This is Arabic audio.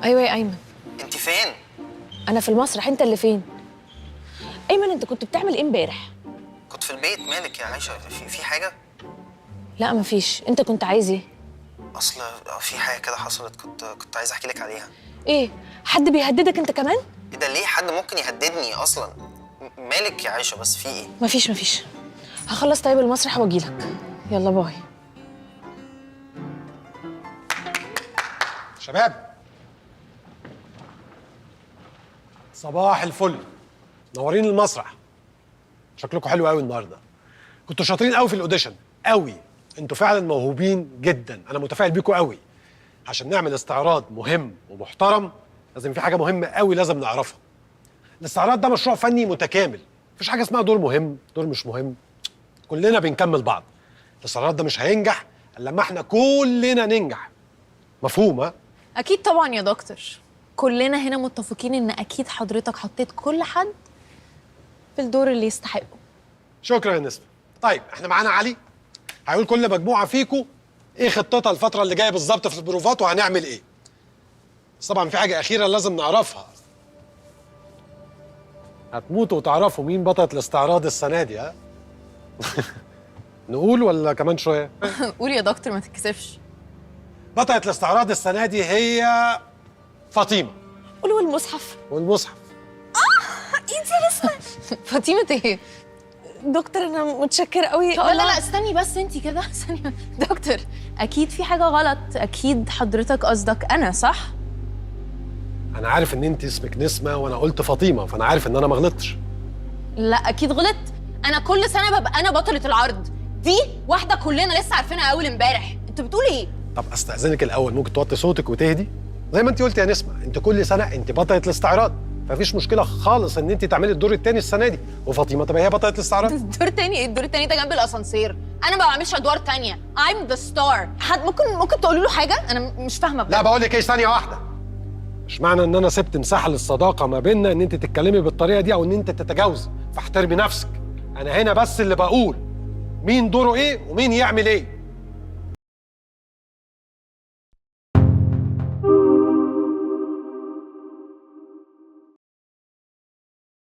ايوه يا ايمن. انت فين؟ انا في المسرح، انت اللي فين؟ ايمن انت كنت بتعمل ايه امبارح؟ كنت في البيت. مالك يا عايشه؟ في حاجه؟ لا مفيش. انت كنت عايز ايه؟ اصل في حاجه كده حصلت، كنت عايز احكي لك عليها. ايه؟ حد بيهددك انت كمان؟ ايه ده؟ ليه حد ممكن يهددني اصلا؟ مالك يا عايشه؟ بس في ايه؟ مفيش. هخلص طيب المسرح واجيلك. يلا باي. شباب، صباح الفل. منورين المسرح. شكلكم حلو قوي النهارده. كنتوا شاطرين قوي في الاوديشن قوي. انتوا فعلا موهوبين جدا. انا متفائل بيكم قوي. عشان نعمل استعراض مهم ومحترم لازم في حاجه مهمه قوي لازم نعرفها. الاستعراض ده مشروع فني متكامل. مفيش حاجه اسمها دور مهم دور مش مهم. كلنا بنكمل بعض. الاستعراض ده مش هينجح الا لما احنا كلنا ننجح. مفهوم؟ ها؟ أكيد طبعا يا دكتور. كلنا هنا متفقين إن أكيد حضرتك حطيت كل حد في الدور اللي يستحقه. شكرا يا نسمة. طيب احنا معانا علي هيقول كل مجموعة فيكم ايه خطتها الفترة اللي جاية بالظبط في البروفات وهنعمل ايه. بس طبعا في حاجة أخيرة لازم نعرفها. هتموتوا وتعرفوا مين بطلة الاستعراض السنة دي. ها؟ نقول ولا كمان شوية؟ قول يا دكتور ما تتكسفش. بطلة الاستعراض السنة دي هي فاطمة. قولوا المصحف. والمصحف. فاطمة ايه؟ دكتور انا متشكرة قوي. لا استني بس انتي كده ثانية. دكتور أكيد في حاجة غلط. أكيد حضرتك قصدك أنا، صح؟ أنا عارف إن أنت اسمك نسمة وأنا قلت فاطمة، فأنا عارف إن أنا ما غلطتش. لا أكيد غلط. أنا كل سنة ببقى أنا بطلة العرض. دي واحدة كلنا لسه عارفينها أول امبارح. أنت بتقول إيه؟ طب استأذنك الأول، ممكن توطي صوتك وتهدي؟ زي ما أنت قلت يا نسمة، أنت كل سنة أنت بطلة الاستعراض، مفيش مشكلة خالص إن أنت تعملي الدور الثاني السنة دي، وفاطمة تبقى هي بطلة الاستعراض. الدور تاني ايه؟ الدور التاني ده جنب الاسانسير. انا ما بعملش ادوار تانية. I'm the star. حد ممكن تقولوا له حاجه؟ انا مش فاهمه بجد. لا بقول لك إيه، ثانية واحدة. مش معنى إن أنا سبت مساحة للصداقة ما بيننا إن أنت تتكلمي بالطريقة دي أو إن أنت تتجاوزي، فاحترمي نفسك. أنا هنا بس اللي بقول مين دوره إيه ومين يعمل إيه.